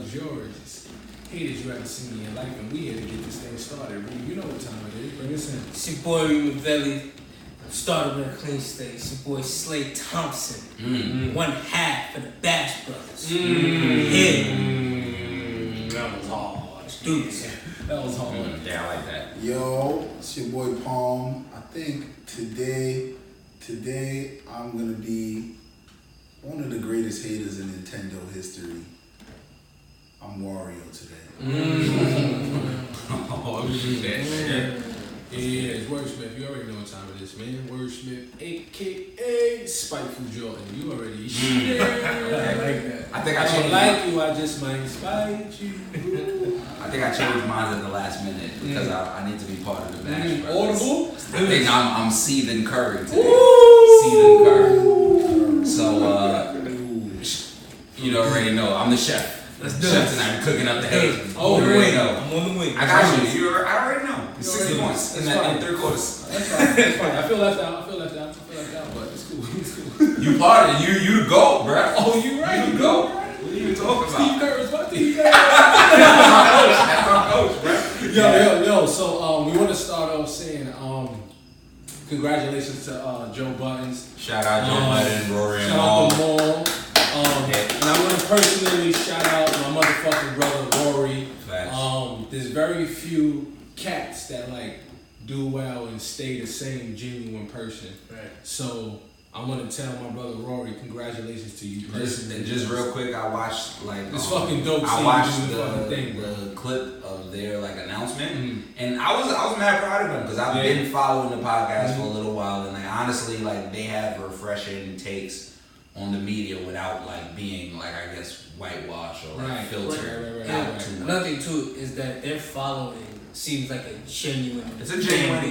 is yours. Haters you haven't seen in your life, and we here to get this thing started. You know what time it is. Bring us in. It's your boy reemaveli. Started with a clean slate. It's your boy Slade Thompson. One half of the Bash Brothers. That was hard. Dudes. That was hard. Yeah, I like that. Yo, it's your boy Palm. I think today I'm gonna be one of the greatest haters in Nintendo history. I'm Wario today. Oh, shit. Yeah, it's Wordsmith. You already know what time it is, man. Wordsmith, a.k.a. Spiteful Jordan. You already I like that. I think I don't changed like you, I just might spite you. I think I changed mine at the last minute because I need to be part of the Bash Brothers. Audible? I think I'm seething curry today. Ooh. Seething curry. So, you already know. I'm the chef. Let's do Chef it. tonight. I'm cooking up the hate. Oh, you already know. I'm on the wing. I got you. I already know. 60 points in That's that fine. in 3 quarters. That's fine. That's fine. I feel left out, but it's cool. It's cool. You part of it. You the GOAT, bro. Oh, you right. You the GOAT. What are you even talking about? Steve Kerr is my team. That's our coach, bro. Yo. So we want to start off saying congratulations to Joe Budden. Shout out Joe Budden, Rory, and Shout out to Maul. Yeah. And I'm gonna personally shout out my motherfucking brother Rory. Facts. There's very few cats that like do well and stay the same genuine person. Right. So I want to tell my brother Rory, congratulations to you personally. Just real quick, I watched like It's fucking dope. I seeing watched you do fucking thing, bro. the clip of their like announcement, and I was mad proud of them because I've been following the podcast for a little while, and like honestly, like they have refreshing takes on the media without like being like I guess whitewashed or like filtered out too much. Another thing too is that their following seems like a genuine. It's a genuine,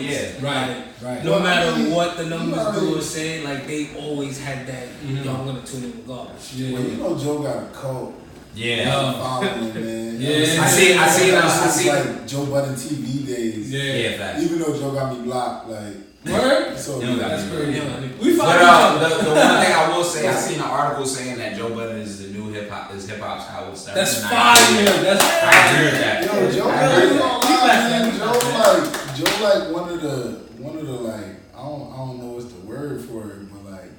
Right. No matter what the numbers do or saying, like they always had that. Yo, I'm gonna tune in regardless. Yeah. Well, you know Joe got a cult. Yeah. Following, man. Yeah. I see. It's like Joe Budden TV days. Yeah, facts. Even though Joe got me blocked, like. Word? So You know, That's Yeah. pretty. Yeah. We But follow the one thing I will say, I seen an article saying that Joe Budden is the new hip hop's Howard Stern. That's And fire. I agree with that. Yo, Joe, I agree with Joe like one of the like I don't know what's the word for it, but like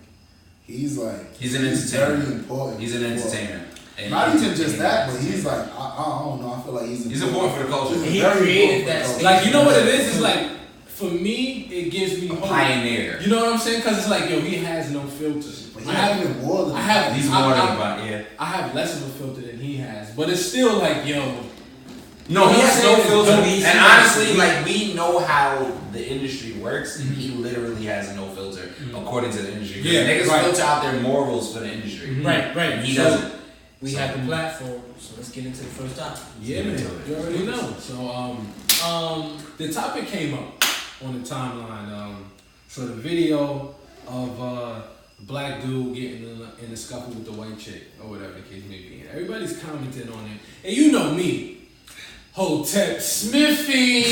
he's an entertainer. very important. He's an entertainer. And Not even just that, but he's like I don't know. I feel like he's important for the culture. He very created important that for the Like, you know what it is? It's like, for me, it gives me hope. Pioneer. You know what I'm saying? Because it's like, yo, he has no filters. But he has even more than that. He's more than about, yeah. I have less of a filter than he has, but it's still like, yo. No, he has no filter. He's And like- honestly, like we know how the industry works, and he literally has no filter according to the industry. Yeah, Niggas right. filter out their morals for the industry. Right. And he So, doesn't. We have the platform, so let's get into the first topic. Yeah, man. You already know. So, the topic came up on the timeline. So the video of black dude getting in a scuffle with the white chick or whatever the case may be. Everybody's commenting on it, and you know me, Hotep Smithy.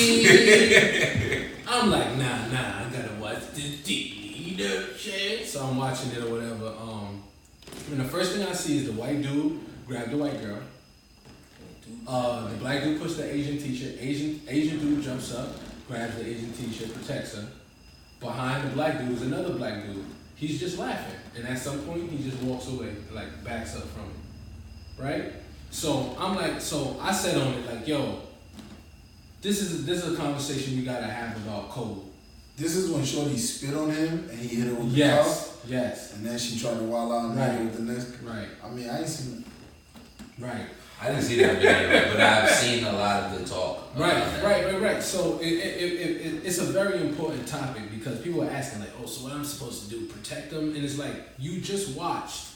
I'm like, nah, I gotta watch this deep, you know, shit. So I'm watching it or whatever. And the first thing I see is the white dude grab the white girl. The black dude pushes the Asian t-shirt. Asian dude jumps up, grabs the Asian t-shirt, protects her. Behind the black dude is another black dude. He's just laughing, and at some point he just walks away, like backs up from him, right? So I'm like, so I said on it like, yo, this is a conversation we gotta have about code. This is when Shorty spit on him and he hit her with the Yes, cup, yes, and then she tried to wild out and hit her with the next. right, I mean, I ain't seen it. right. I didn't see that video, but I've seen a lot of the talk. Right. So it's a very important topic because people are asking like, oh, so what I'm supposed to do? Protect them? And it's like, you just watched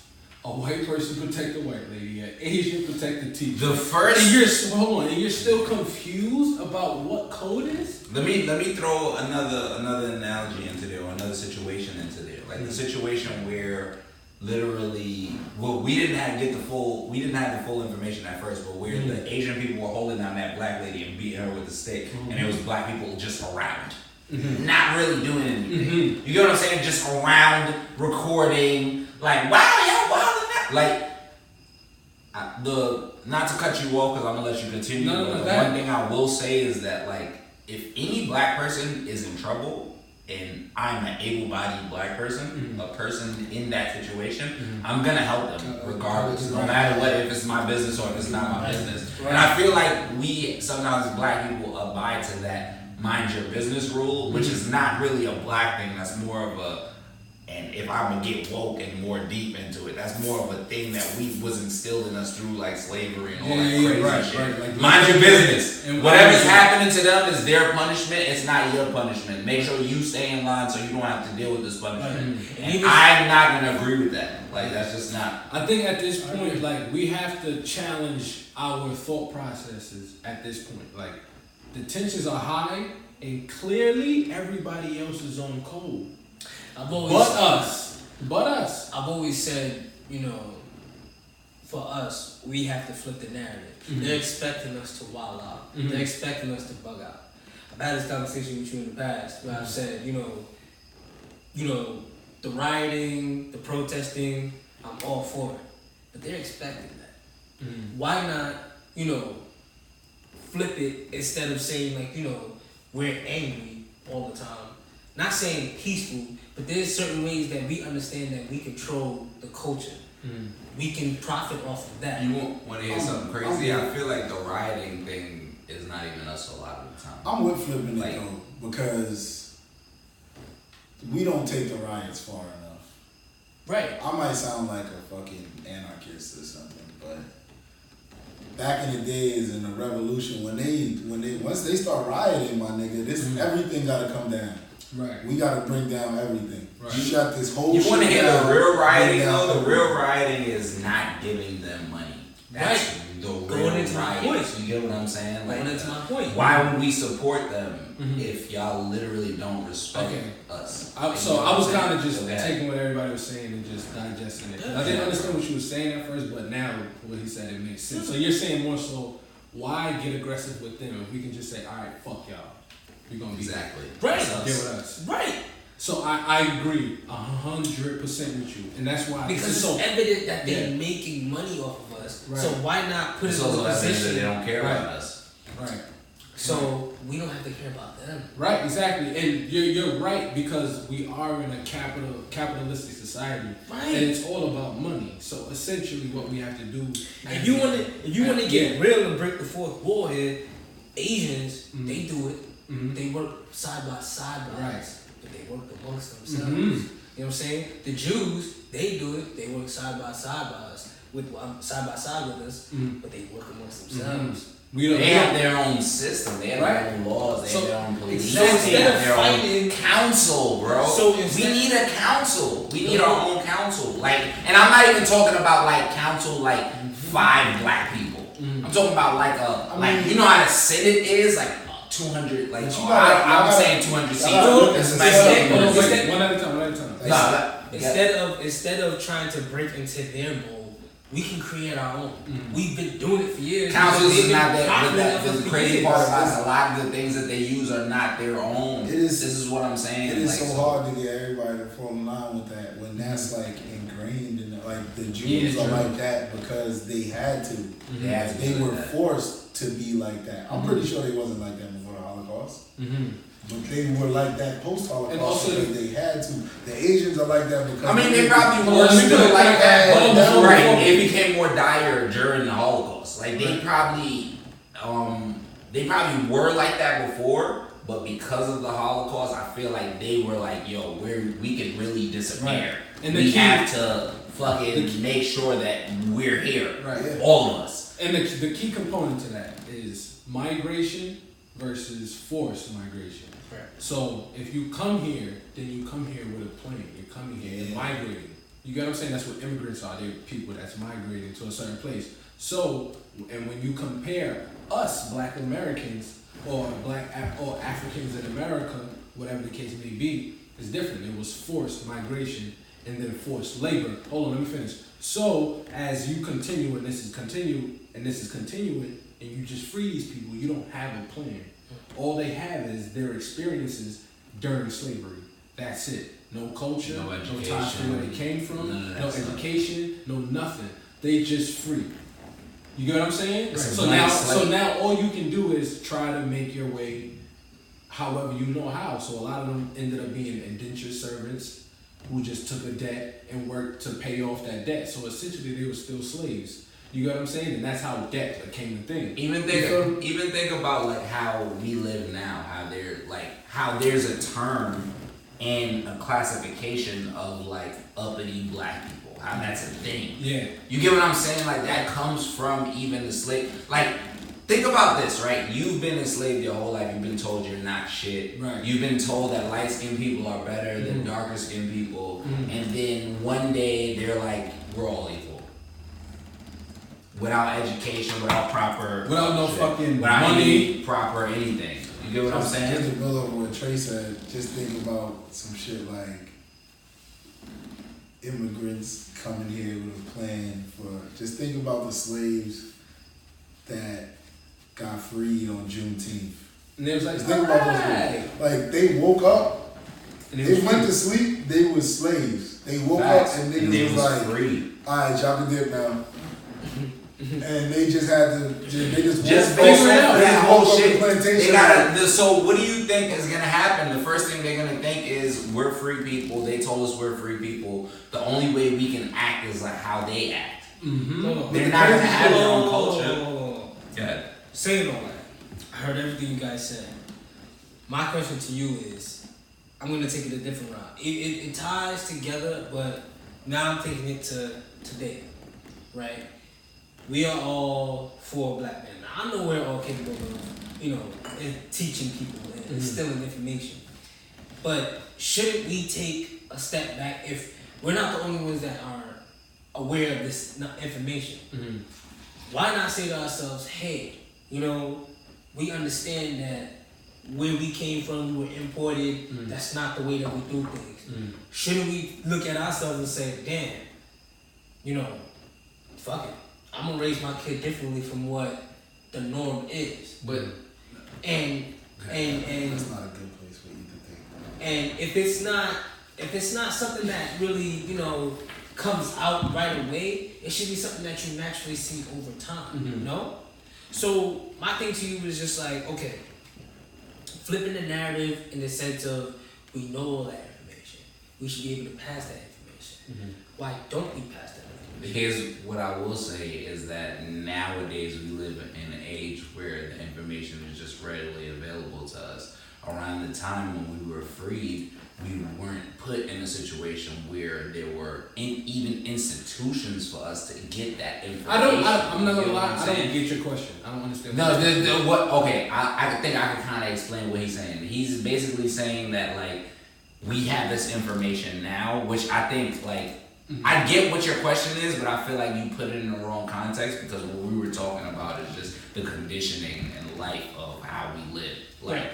a white person protect a white lady, an Asian protect a teacher. The first. And you're still confused about what code is? Let me throw another analogy into there, or another situation into there. Like the situation where literally, well, we didn't have the full information at first, but where the Asian people were holding down that black lady and beating her with a stick, and it was black people just around, not really doing anything. You get what I'm saying? Just around recording, like, wow, yeah, wow, like. not to cut you off because I'm gonna let you continue. But the one thing I will say is that like if any black person is in trouble and I'm an able-bodied black person, a person in that situation, I'm gonna help them regardless, no matter what, if it's my business or if it's not my business. And I feel like we sometimes as black people abide to that mind your business rule, which is not really a black thing. That's more of a, and if I'm gonna get woke and more deep into it, that's more of a thing that was instilled in us through like slavery and all that crazy shit. Like, mind your business. And whatever's happening to them is their punishment. It's not your punishment. Make sure you stay in line so you don't have to deal with this punishment. And I'm not gonna agree with that. Like that's just not. I think at this point, like we have to challenge our thought processes at this point. Like the tensions are high, and clearly everybody else is on code. But us. I've always said, you know, for us, we have to flip the narrative. They're expecting us to wild out. They're expecting us to bug out. I've had this conversation with you in the past where I've said, you know, the rioting, the protesting, I'm all for it. But they're expecting that. Why not, you know, flip it instead of saying like, you know, we're angry all the time. Not saying peaceful, but there's certain ways that we understand that we control the culture. We can profit off of that. You want to hear something crazy? I feel like the rioting thing is not even us a lot of the time. I'm with flipping it though, because we don't take the riots far enough. Right. I might sound like a fucking anarchist or something, but back in the days in the revolution, when they once they start rioting, my nigga, everything gotta come down. Right. We gotta bring down everything. Right. You shut this whole shit. You want to hear the real rioting though? The real rioting is not giving them money. That's the real rioting. You get what I'm saying? Like, going into my point. Why would we support them if y'all literally don't respect us? So I was kind of just taking what everybody was saying and just digesting it. I didn't understand what you were saying at first, but now what he said, it makes sense. So you're saying more so, why get aggressive with them if we can just say, all right, fuck y'all. We're gonna be right. Get with us. Right. So I agree 100% with you, and that's why because it's so evident that they're making money off of us. Right. So why not put it in a position that they don't care about us? Right. So we don't have to care about them. Right. Exactly. And you're right because we are in a capitalistic society, right? And it's all about money. So essentially, what we have to do. If you want to get real and break the fourth wall here, Asians they do it. They work side by side with us, but they work amongst themselves. You know what I'm saying? The Jews, they do it. They work side by side with us, but they work amongst themselves. They have their own system. They have their own laws. They have their own police. So instead of fighting council, bro, we need a council. We need our own council. Like, and I'm not even talking about like council like 5 black people. I'm talking about like you know how the Senate is like. 200, like I'm saying 200 seats. One at a time. Instead of trying to break into their mold, we can create our own. We've been doing it for years. Councils is not that. The crazy part about it, a lot of the things that they use are not their own. This is what I'm saying. It is so hard to get everybody to fall in line with that when that's like ingrained in like the Jews are like that because they had to. They were forced to be like that. I'm pretty sure they wasn't like that before the Holocaust. But they were like that post-Holocaust and also because they had to. The Asians are like that because... I mean, they probably were still like that. Right. It became more dire during the Holocaust. Like, they probably were like that before, but because of the Holocaust, I feel like they were like, yo, we could really disappear. Right. And we have to fucking make sure that we're here. Right. All of us. And the key component to that is migration versus forced migration. Right. So if you come here, then you come here with a plan. You're coming here, you're migrating. You get what I'm saying? That's what immigrants are. They're people that's migrating to a certain place. So, and when you compare us, Black Americans, or Africans in America, whatever the case may be, it's different. It was forced migration and then forced labor. Hold on, let me finish. So as you continue and this is continuing, and you just free these people, you don't have a plan. All they have is their experiences during slavery. That's it. No culture, no ties to where they came from, no education, no nothing. They just free. You get what I'm saying? Right. So now all you can do is try to make your way however you know how. So a lot of them ended up being indentured servants who just took a debt and worked to pay off that debt. So essentially they were still slaves. You get what I'm saying? And that's how debt became a thing. Even think about like how we live now, how there's a term and a classification of like uppity black people, how that's a thing. Yeah. You get what I'm saying? Like that comes from even the slave. Like think about this, right? You've been enslaved your whole life. You've been told you're not shit. Right. You've been told that light-skinned people are better than darker-skinned people. And then one day they're like, we're all equal. Without education, without no fucking without money, any proper anything. You get what I'm saying? Just to build over what Trey said, just think about some shit like immigrants coming here with a plan for. Just think about the slaves that got freed on Juneteenth. And they was like, just think about those people. Like they woke up, and they went to sleep. They was slaves. They woke up and niggas was like, free. Alright, y'all can dip now. And they just had to, they just based woke on up, that whole shit. Plantation. So what do you think is gonna happen? The first thing they're gonna think is we're free people. They told us we're free people. The only way we can act is like how they act. Mm-hmm. They're not gonna have their own culture. Yeah. Saying all that, I heard everything you guys said. My question to you is, I'm gonna take it a different route. It ties together, but now I'm taking it to today, right? We are all for black men. Now, I know we're all capable of, teaching people and instilling information. But shouldn't we take a step back if we're not the only ones that are aware of this information? Why not say to ourselves, hey, we understand that where we came from, we were imported, that's not the way that we do things. Shouldn't we look at ourselves and say, damn, fuck it. I'm gonna raise my kid differently from what the norm is. But and that's not a good place for you to think. And if it's not something that really, comes out right away, it should be something that you naturally see over time. So my thing to you is just like, okay, flipping the narrative in the sense of we know all that information. We should be able to pass that information. Why don't we pass that information? Here's what I will say is that nowadays we live in an age where the information is just readily available to us. Around the time when we were freed, we weren't put in a situation where there were even institutions for us to get that information. I'm not gonna lie, I don't get your question. I don't understand. I think I can kind of explain what he's saying. He's basically saying that like we have this information now, which I think like I get what your question is, but I feel like you put it in the wrong context because what we were talking about is just the conditioning and life of how we live. Like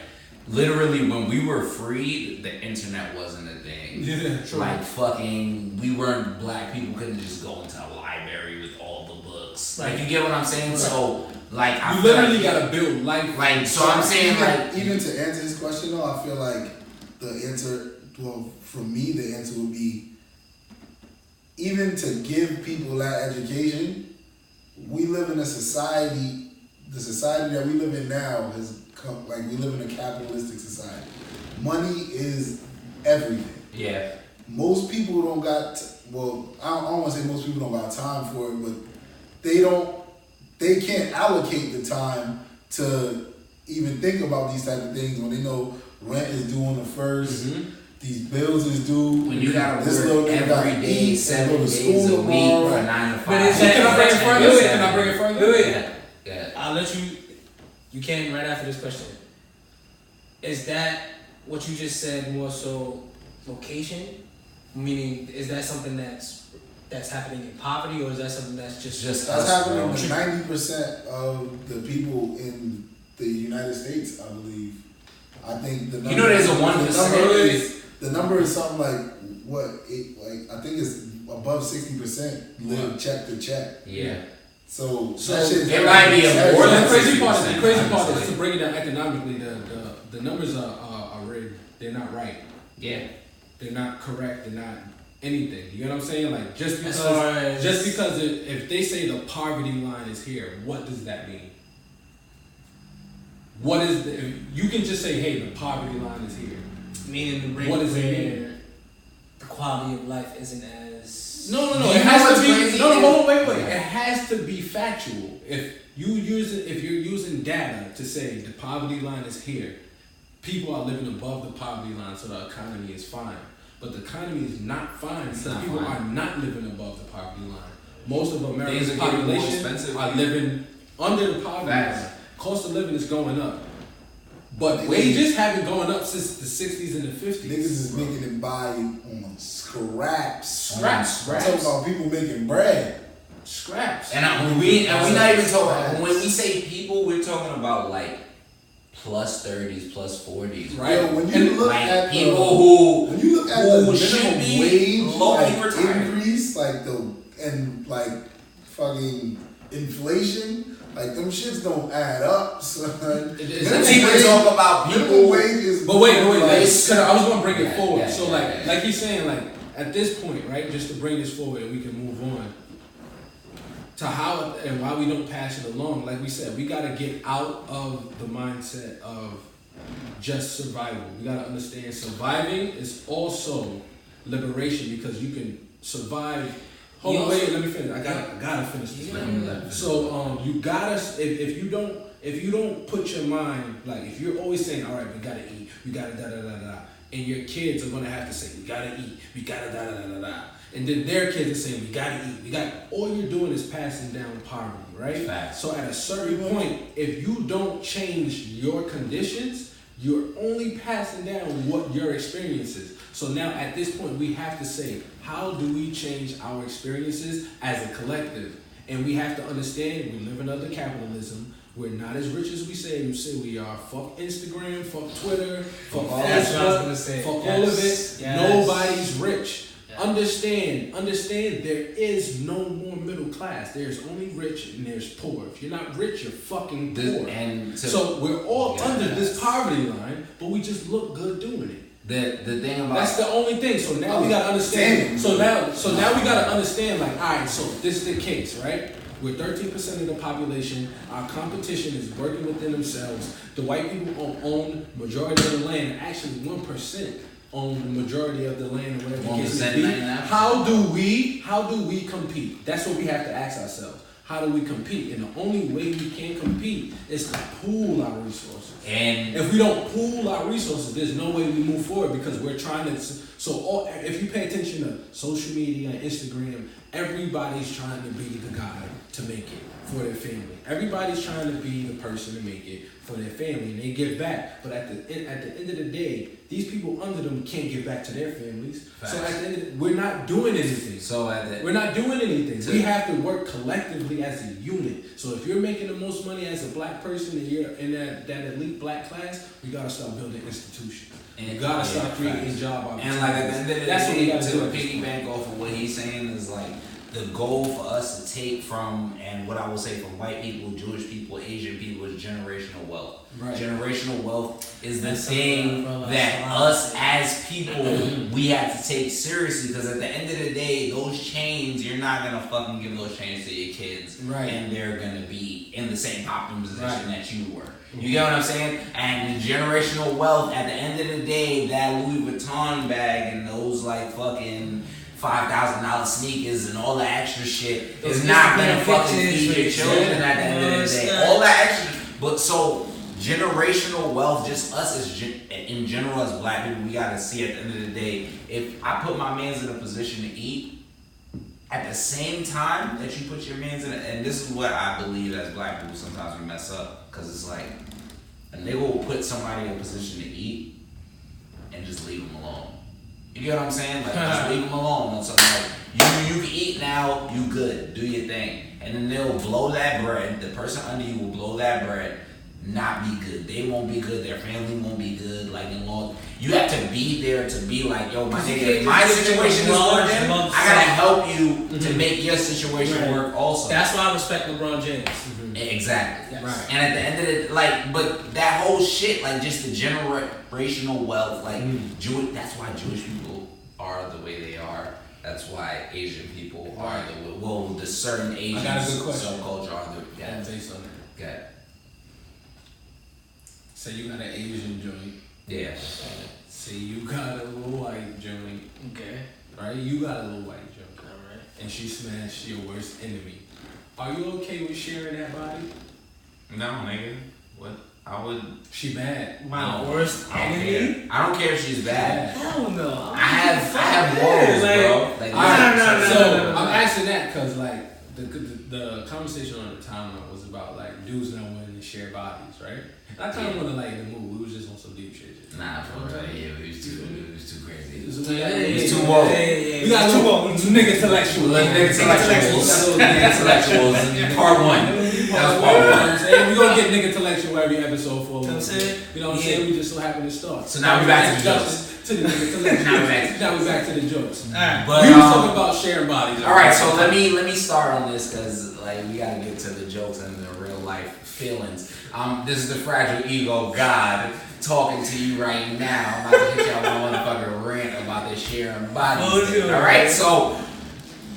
literally when we were freed, the internet wasn't a thing. Yeah, true. Like we weren't black people couldn't just go into a library with all the books. Like you get what I'm saying? Right. So like I you literally gotta build life. Like so I'm saying even to answer his question though, I feel like the answer for me the answer would be even to give people that education, we live in a society, the society that we live in now has come, like we live in a capitalistic society. Money is everything. Yeah. Most people don't got, I don't want to say most people don't got time for it, but they can't allocate the time to even think about these type of things when they know rent is due on the first. These bills is due. When you gotta work every day, 7 days a week, for 9 to 5. But can I bring it further? Yeah. I'll let you can right after this question. Is that what you just said more so location? Meaning, is that something that's happening in poverty, or is that something that's just that's happening to 90% of the people in the United States, I believe. I think the number, there's a 1%. The number is something like I think it's above 60% live check to check. Yeah. So that shit it might be more than the crazy part is to bring it down economically. The numbers are rigged. They're not right. Yeah. They're not correct. They're not anything. You know what I'm saying? Like just because if they say the poverty line is here, what does that mean? What is you can just say, hey, the poverty line is here. Meaning the rate what does it mean? The quality of life isn't as No. It has to be wait. It has to be factual. If you're using data to say the poverty line is here, people are living above the poverty line, so the economy is fine. But the economy is not fine because people are not living above the poverty line. Most of America's population are living under the poverty line. Cost of living is going up. But wages haven't gone up since the 60s and the 50s. Niggas is making it by on scraps. I'm talking about people making bread. Scraps. And we not even talking, when we say people, we're talking about like plus 30s, plus 40s. Right. Yo, when you look like at people the minimum wage like increase, and fucking inflation, like them shits don't add up, son. Let's even talk about people. Wages. But wait. I was gonna bring it forward. So like he's saying, like at this point, right? Just to bring this forward and we can move on to how and why we don't pass it along. Like we said, we gotta get out of the mindset of just survival. We gotta understand surviving is also liberation because you can survive. Hold on, wait, let me finish. I gotta finish this. So you gotta if you don't put your mind, like if you're always saying, all right, we gotta eat, we gotta da, and your kids are gonna have to say, we gotta eat, we gotta da, and then their kids are saying, we gotta eat, all you're doing is passing down poverty, right? Facts. So at a certain point, if you don't change your conditions, you're only passing down what your experience is. So now at this point, we have to say, how do we change our experiences as a collective? And we have to understand we live in under capitalism. We're not as rich as we say we are. Fuck Instagram, fuck Twitter, fuck Facebook, fuck all of it. Yes. Nobody's rich. Yeah. Understand, there is no more middle class. There's only rich and there's poor. If you're not rich, you're fucking poor. So we're all under this poverty line, but we just look good doing it. The thing about that's the only thing. So now we gotta understand. So now we gotta understand. Like, all right. So this is the case, right? We're 13% of the population. Our competition is working within themselves. The white people own majority of the land. Actually, 1% own the majority of the land. Whatever the case may be. How do we compete? That's what we have to ask ourselves. How do we compete? And the only way we can compete is to pool our resources. And if we don't pool our resources, there's no way we move forward because we're trying to. If you pay attention to social media and Instagram, everybody's trying to be the guy to make it for their family. Everybody's trying to be the person to make it for their family, and they give back. But at the end of the day, these people under them can't give back to their families. Facts. So at the end of we're not doing anything. We're not doing anything. We have to work collectively as a unit. So if you're making the most money as a black person and you're in that elite black class, we gotta start building institutions. And you gotta start creating job opportunities. And like at the end of the that's day, what we gotta do. To piggyback off of what he's saying is like the goal for us to take from, and what I will say from white people, Jewish people, Asian people, is generational wealth. Right. Generational wealth is the thing that us as people, we have to take seriously, because at the end of the day, those chains, you're not going to fucking give those chains to your kids. Right. And they're going to be in the same popping position that you were. You get what I'm saying? And the generational wealth, at the end of the day, that Louis Vuitton bag and those like fucking $5,000 sneakers and all the extra shit is not gonna fucking feed your children at the end of the day. All that extra, but so generational wealth, just us as in general as black people, we gotta see at the end of the day. If I put my mans in a position to eat, at the same time that you put your mans in, and this is what I believe as black people sometimes we mess up, because it's like a nigga will put somebody in a position to eat and just leave them alone. You get what I'm saying? Like, just leave them alone on something like, you can eat now, you good, do your thing. And then they'll blow that bread, the person under you will blow that bread, not be good. They won't be good, their family won't be good, like in law. You have to be there to be like, yo, my nigga, my situation is working, I gotta help you to make your situation work also. That's why I respect LeBron James. Exactly. Yes. Right. And at the end of it, like, but that whole shit, like just the generational wealth, like that's why Jewish people are the way they are. That's why Asian people are the certain Asian subculture are the. Yeah, based on that. Okay. Say you got an Asian joint. Yeah. Say you got a little white joint. Okay. Right? You got a little white joint. Alright. And she smashed your worst enemy. Are you okay with sharing that body? No, nigga. What? I would. She bad. My worst enemy? I don't care if she's bad. Hell no. I have morals, bro. Like, So I'm asking that because like the conversation on the timeline was about like dudes not wanting to share bodies, right? And I kind of want to like the move. We was just on some deep shit. Nah, for real. Yeah, it was too crazy. It was too woke. We got too woke. Niggalectuals. Niggalectuals. Part 1. That was part 1. We're gonna get niggalectual every episode for a little bit. You know what I'm saying? We just so happen to start. So now we're back to the jokes. Now we're back to the jokes. Alright. But we were talking about sharing bodies. Alright, so let me start on this because like we gotta get to the jokes and the real life feelings. This is the fragile ego God talking to you right now. I'm about to hit y'all with a motherfucking rant about this sharing bodies. Alright, so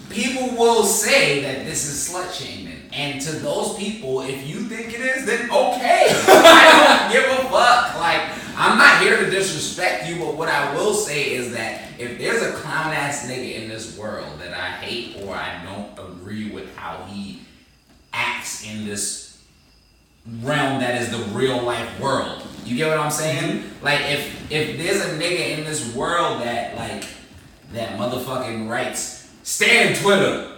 people will say that this is slut shaming. And to those people, if you think it is, then okay. I don't give a fuck. Like, I'm not here to disrespect you, but what I will say is that if there's a clown ass nigga in this world that I hate or I don't agree with how he acts in this realm that is the real life world. You get what I'm saying? Like if there's a nigga in this world that that motherfucking writes, "Stay in Twitter.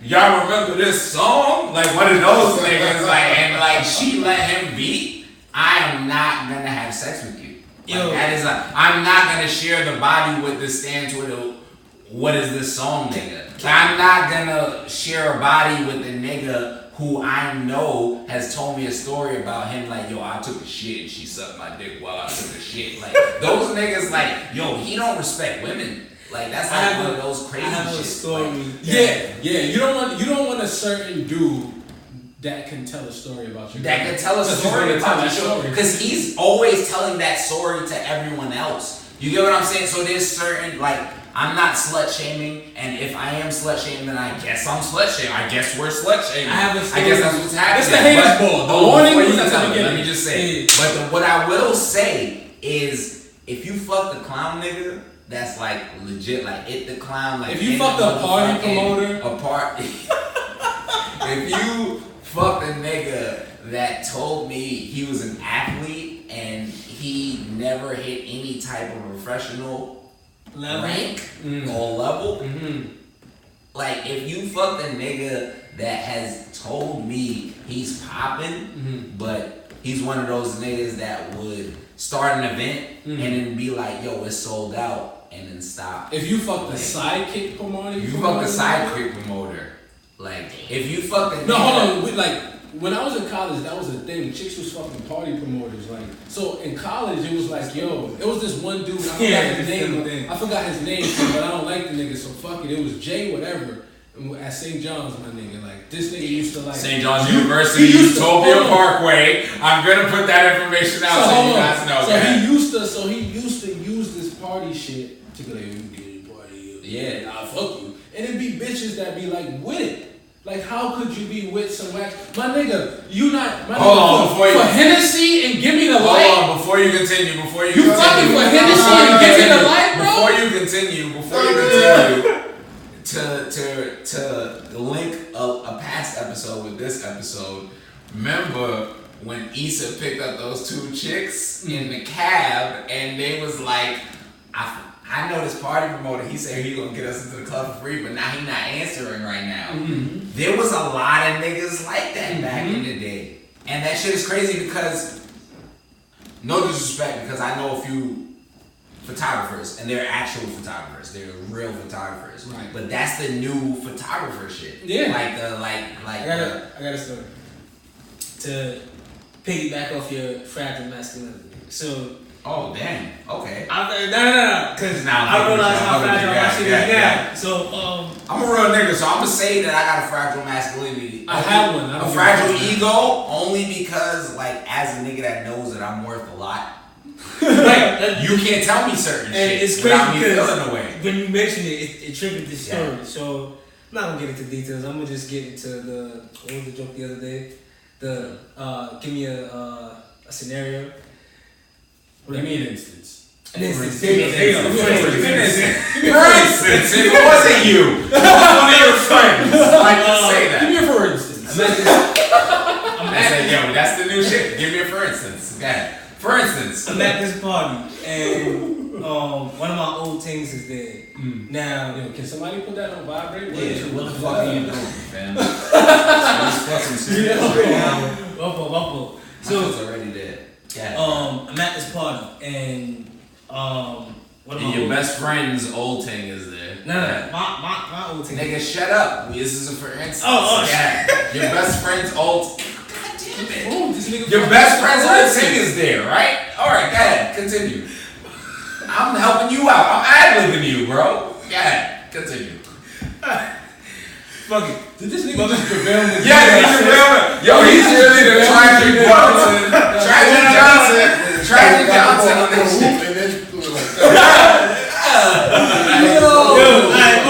Y'all remember this song?" Like one of those niggas, and she let him beat. I am not gonna have sex with you. I'm not gonna share the body with the stand Twitter. What is this song, nigga? I'm not gonna share a body with a nigga who I know has told me a story about him, like, yo, I took a shit and she sucked my dick while I took a shit. Like, those niggas, like, yo, he don't respect women. Like, that's like one of those crazy shit. Story. Like, yeah. You don't want a certain dude that can tell a story about you. That can tell a story about you. Because he's always telling that story to everyone else. You get what I'm saying? So there's certain, like, I'm not slut shaming, and if I am slut shaming, then I guess I'm slut shaming. I guess we're slut shaming. I guess that's what's happening. It's the haters ball. The warning was at the beginning. Let me just say. But what I will say is, if you fuck the clown nigga, that's like legit, like it the clown. Like if you fuck the party promoter, if you fuck the nigga that told me he was an athlete and he never hit any type of professional rank or level, like if you fuck the nigga that has told me he's popping, but he's one of those niggas that would start an event and then be like, yo, it's sold out, and then stop. If you fuck the sidekick promoter, like if you fuck the hold on, like when I was in college, that was a thing. Chicks was fucking party promoters. Like, so in college, it was like, yo, it was this one dude. I forgot his name, but I don't like the nigga, so fuck it. It was Jay whatever at St. John's, my nigga. Like, this nigga used to like St. John's University, Utopia Parkway. I'm gonna put that information out so you guys know. So he used to use this party shit to be like, you get a party, yeah, I'll fuck you, and it'd be bitches that be like with it. Like, how could you be with some wax? My nigga, you not... My hold on, for Hennessy and give me the light? Hold on, before you continue. You fucking for Hennessy and give me the light, bro? Before you continue, to link a past episode with this episode, remember when Issa picked up those two chicks in the cab and they was like, I know this party promoter, he said he gonna get us into the club for free, but now he not answering right now. There was a lot of niggas like that back in the day. And that shit is crazy because, no disrespect, because I know a few photographers, and they're actual photographers. They're real photographers. Right. But that's the new photographer shit. Yeah. I got a story. To piggyback off your fragile masculinity. So, oh damn. Okay. No. Because now I realize how fragile my shit is now. So I'm a real nigga, so I'm gonna say that I got a fragile masculinity. I have one. A fragile ego only because, like, as a nigga that knows that I'm worth a lot, Right. You can't tell me certain And shit it's crazy without me because feeling away. when you mentioned it triggered this story. Yeah. So I'm not gonna get into details. I'm gonna just get into what was the joke the other day? Give me a scenario. Give me an instance. An instance. For instance, if it wasn't you, one of your friends, like say that. Give me a for instance. I said, yo, that's the new shit. Give me a for instance. Okay. For instance, I'm at this party and one of my old things is there. Now, Yo, can somebody put that on vibrate? yeah, what the fuck are you doing, fam? Fucking serious. Waffle. So it's already dead. Yeah. I'm at this party and one of my And your old, best friend's old thing is there. No, my old thing. Nigga, shut up. This is a for instance. Oh, yeah. Your best friend's old. God damn it. Oh, this nigga Your best friend's old thing is there, right? All right, go ahead. Continue. I'm helping you out. I'm ad-libbing you, bro. Go ahead. Continue. Fuck it. Did this nigga just prevail with Yeah, he's Yo, he's really the Tragic Johnson. Tragic Johnson on this shit.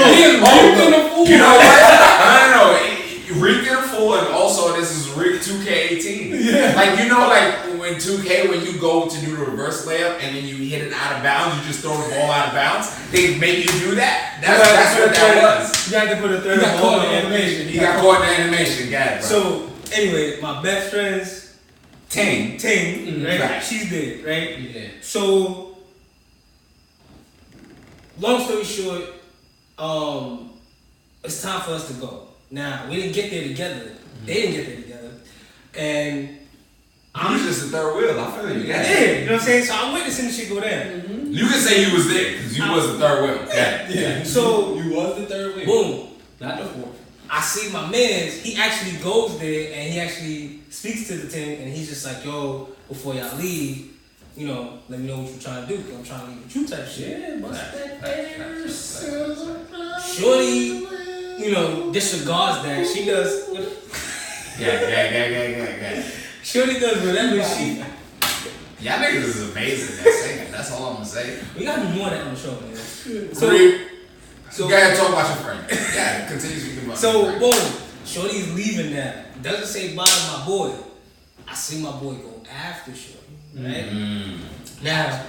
You know what? No. Reek and a fool, and also this is Reek 2K18. Yeah. Like, you know, like when 2K, when you go to do the reverse layup and then you hit it out of bounds, you just throw the ball out of bounds. They make you do that. That's what that was. You had to put a third got ball caught in in animation. He got caught in the animation. Got it, bro. So anyway, my best friend's Ting. right? Right. She's dead, right? Yeah. So long story short, it's time for us to go. Now we didn't get there together. They didn't get there together, and I'm just the third wheel. I feel you. yeah, you know what I'm saying. So I'm witnessing this shit go down. You can say you was there because you was the third wheel. Yeah. So you was the third wheel. boom. Not the fourth. I see my man's, he actually goes there and he actually speaks to the team and he's just like, yo, before y'all leave, you know, let me know what you're trying to do. 'Cause I'm trying to leave with you type shit. Yeah, bust that Shorty, you know, disregards that. She does. Yeah. Shorty does whatever she. Y'all niggas is amazing at singing. That's all I'm gonna say. We gotta do more of that on the show, man. So you gotta talk about your friend. Yeah, continue speaking about your So, friend. boom, Shorty's leaving now. Doesn't say bye to my boy. I see my boy go after Shorty, right? Now,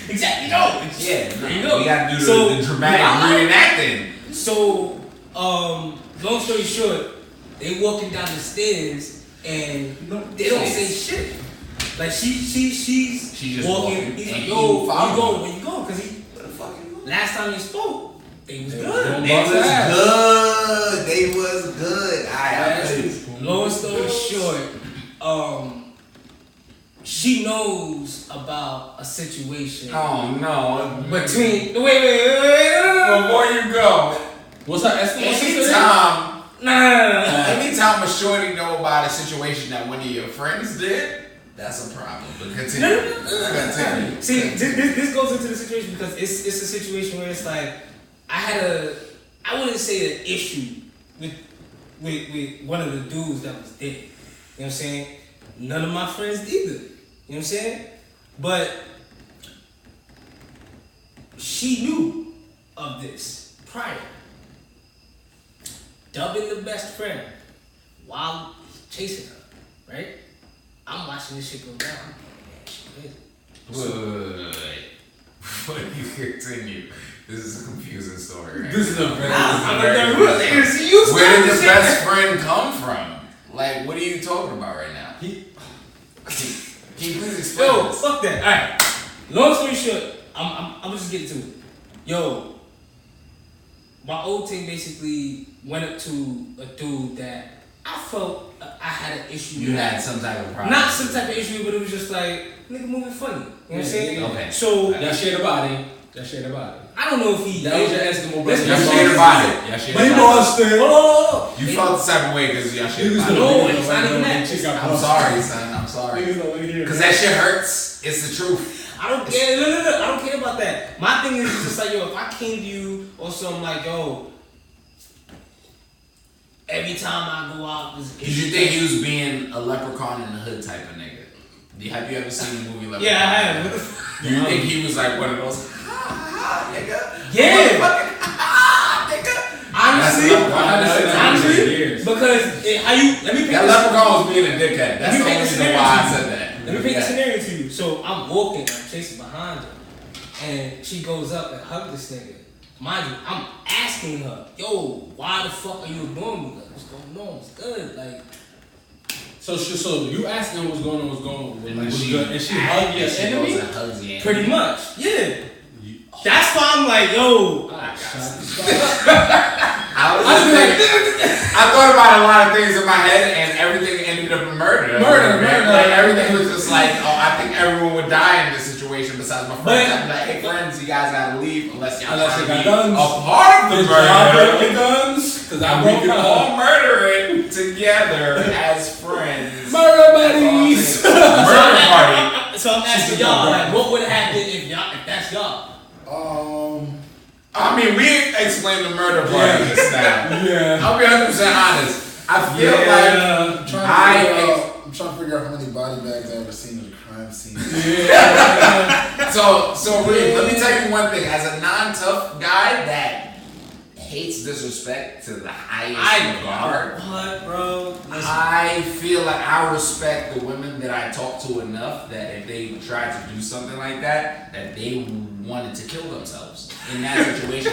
exactly, no. Yeah, There you go. we gotta do So, the dramatic reenacting. So, long story short, they walking down the stairs and they don't say shit. Like she's just walking. He's And like, you yo, follow where you going? Because last time he spoke, they was good. They was good. Long story short, she knows about a situation Oh no! between. Wait. Before you go, What's her estimation? anytime a shorty know about a situation that one of your friends did, that's a problem. But continue. Continue. See, this goes into the situation because it's a situation where it's like I wouldn't say an issue with one of the dudes that was there. You know what I'm saying? None of my friends either. You know what I'm saying? But she knew of this prior. Dubbing the best friend while chasing her, right? I'm watching this shit go down. I'm like, man, she crazy. Before you continue, this is a confusing story. Right? This is a very. Where did the best friend come from? Like, what are you talking about right now? Can you please explain Yo, this? fuck that. Alright. Long story short, I'm just getting to it. Yo, my old team basically went up to a dude that I felt I had an issue with. You had some type of problem. Not some type of issue, but it was just like, nigga moving funny. You know what I'm saying? Okay. So, Y'all shared a body. I don't know if he. That was your Eskimo brother. Y'all shared about it. Y'all shared about it. Hold on. You felt the type of way because y'all shared about it. No, it's not even that. I'm sorry, son. I'm sorry. Because that shit hurts. It's the truth. I don't care. No. I don't care about that. My thing is just like, yo, if I came to you or something like, yo, every time I go out, Did you think he was being a leprechaun in the hood type of nigga? Have you ever seen the movie Leprechaun? Yeah, I have. Do you think he was like one of those? Nigga. Yeah. Nigga. Honestly, because let me pick that leprechaun was being a dickhead. That's the only reason why I said that. Let me paint a scenario to you. So I'm walking, I'm chasing behind her, and she goes up and hugs this nigga. Mind you, I'm asking her, yo, why the fuck are you ignoring me? Like, what's going on? What's good? Like, so you asking her what's going on, And like, what's she- good, and she hugged your She enemy? goes and hugs the enemy. pretty much, yeah. That's why I'm like, yo. I thought about a lot of things in my head, and everything ended up in murder. Like everything was just like, oh, I think everyone would die in this situation besides my friends. I'd be like, hey friends, you guys gotta leave unless y'all you got be guns. a part of the murder. Your guns, because I And broke we can her. all murder it together as friends. Murder buddies. Murder party. So I'm asking y'all, like, what would happen if that's y'all? I mean, we explained the murder party just now. Yeah. I'll be 100% honest. I feel I'm trying like to figure out how many body bags I've ever seen at a crime scene. So Reem, let me tell you one thing. As a non-tough guy that hates disrespect to the highest regard, What, bro? I feel like I respect the women that I talk to enough that if they tried to do something like that they wanted to kill themselves in that situation.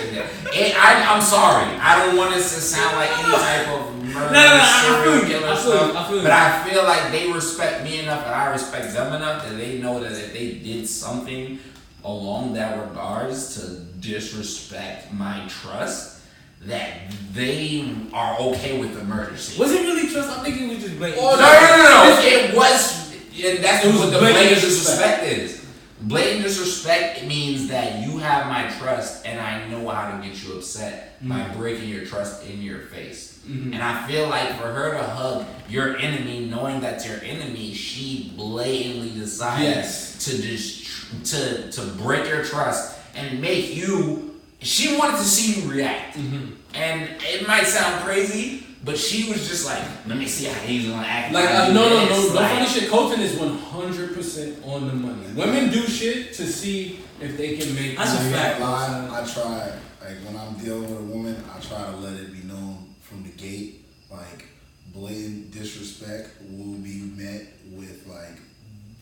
I'm sorry. I don't want this to sound like any type of murder, serial killer stuff. But I feel like they respect me enough and I respect them enough that they know that if they did something along that regards to disrespect my trust, that they are okay with the murder scene. Was it really trust? I'm thinking we just blatant. Oh, no. It was, and that's what the blatant disrespect is. Blatant disrespect means that you have my trust and I know how to get you upset by breaking your trust in your face. And I feel like for her to hug your enemy, knowing that's your enemy, she blatantly decides to just to break your trust and make you. She wanted to see you react, and it might sound crazy, but she was just like, "Let me see how he's gonna act." Like, no. Funny shit. Colton is 100% on the money. Women do shit to see if they can make. That's a fact. I try, like when I'm dealing with a woman, I try to let it be known from the gate, like blatant disrespect will be met with like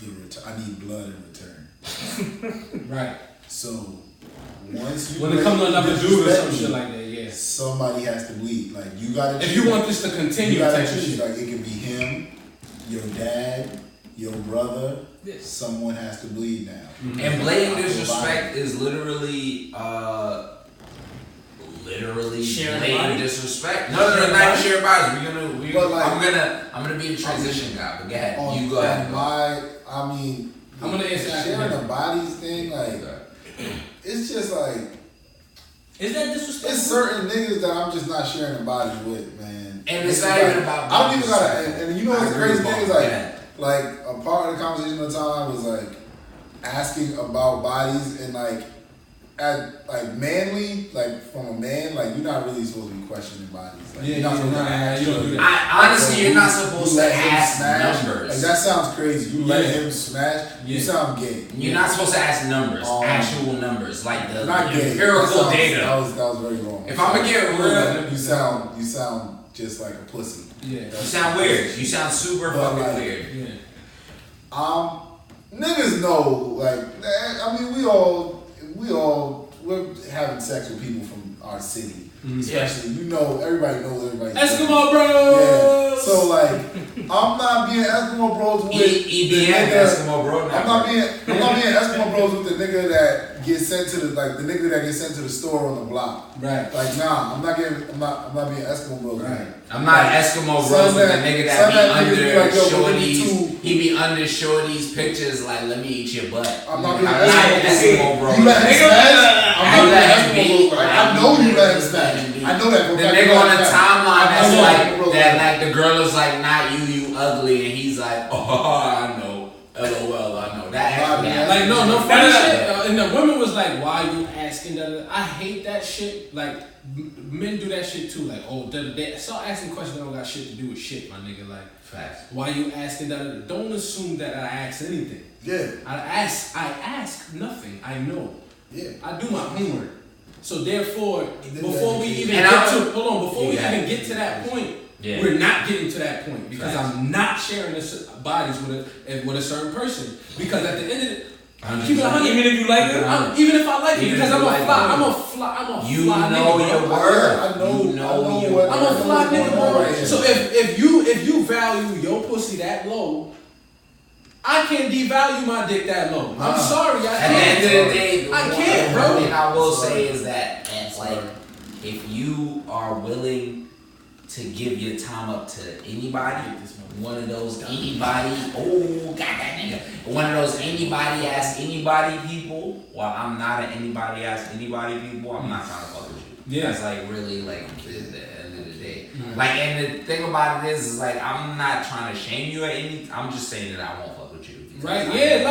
the return. I need blood in return. Right. So once you when it comes to another dude or some shit like that, yeah. Somebody has to bleed. Like you gotta. If you want this to continue, you gotta type of choose. shit. Like it could be him, your dad, your brother. Someone has to bleed now. And blatant disrespect is literally blatant disrespect. No, not shared bodies. I'm gonna be the transition guy. But go ahead, you go ahead. I'm gonna answer sharing the bodies thing. Like, it's just like. Is that disrespectful? It's certain niggas that I'm just not sharing the bodies with, man. And it's not even about. I don't even gotta. And you know what's the crazy thing is like a part of the conversation at the time was like asking about bodies and like at like manly, like from a man, like you're not really supposed to be questioning bodies. Like, you're not supposed to ask. You don't do that. Honestly, you're not supposed to ask numbers. Like that sounds crazy. You let him smash. You sound gay. You're not supposed to ask numbers, actual numbers, like the gay. empirical data. That was very wrong. If I'm gonna get real, you sound just like a pussy. Yeah, you sound weird. You sound super fucking weird. Yeah. Niggas know, like, I mean, we're having sex with people from our city. Especially, you know, everybody knows everybody. Eskimo bros! Yeah. So, like, I'm not being Eskimo bros with the nigga. Eskimo bro I'm not being Eskimo bros with the nigga that gets sent to the store on the block. Right. Like, nah, I'm not being Eskimo bros. Right. I'm not Eskimo bros with the nigga that be under shorties. He be under shorties pictures like, let me eat your butt. I'm not being Eskimo bro. You let him smash? I'm not being Eskimo bro. I know you let him smash. I know that. The nigga on the timeline that's like, the girl is like, not you, you ugly. And he's like, oh, I know. LOL, I know. That actually like, no funny shit. And the women was like, why you asking that? I hate that shit. Like, men do that shit too. Like, oh, they start asking questions that don't got shit to do with shit, my nigga. Like, facts. Why you asking that? Don't assume that I ask anything. Yeah. I ask nothing. I know. Yeah. I do my homework. So therefore, before we even get to that point, we're not getting to that point because I'm not sharing this bodies with a certain person. Because at the end of it, even if you like it, even if I like it, because I'm a fly you know nigga, your word. I know your word. I'm a fly nigga, bro. So if you value your pussy that low, I can't devalue my dick that low. I'm sorry, I can't. At the end of the day, I can't, bro. One thing I will say is that, like, if you are willing to give your time up to anybody, one of those anybody, one of those anybody ask anybody people. Well, I'm not an anybody ask anybody people. I'm not trying to fuck with you. Yeah, that's like really like at the end of the day. Mm-hmm. Like, and the thing about it is like I'm not trying to shame you at any. I'm just saying that I won't fuck with you. Right? Yeah.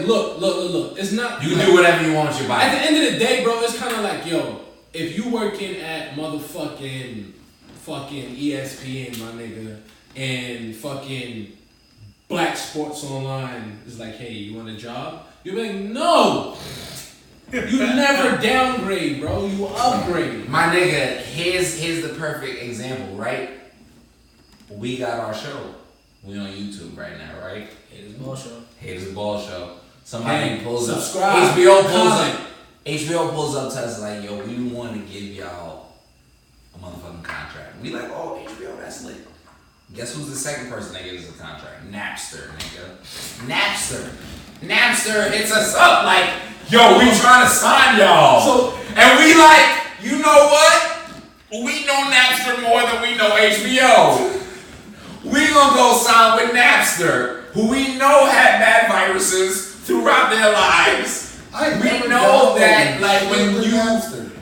Look. It's not. You can do whatever you want with your body. At the end of the day, bro, it's kind of like, yo, if you working at fucking ESPN, my nigga, and fucking Black Sports Online is like, hey, you want a job? You're like, no. You never downgrade, bro. You upgrade. My nigga, here's the perfect example, right? We got our show. We on YouTube right now, right? Haters Ball Show. Somebody pulls subscribe, up. HBO pulls up to us like, yo, we want to give y'all a motherfucking contract. We like, oh, HBO, that's lit. Guess who's the second person that gives us a contract? Napster, nigga. Napster hits us up like, yo, we trying to sign y'all. So, and we like, you know what? We know Napster more than we know HBO. We gonna go sign with Napster, who we know had bad viruses throughout their lives. We know that, like, when you,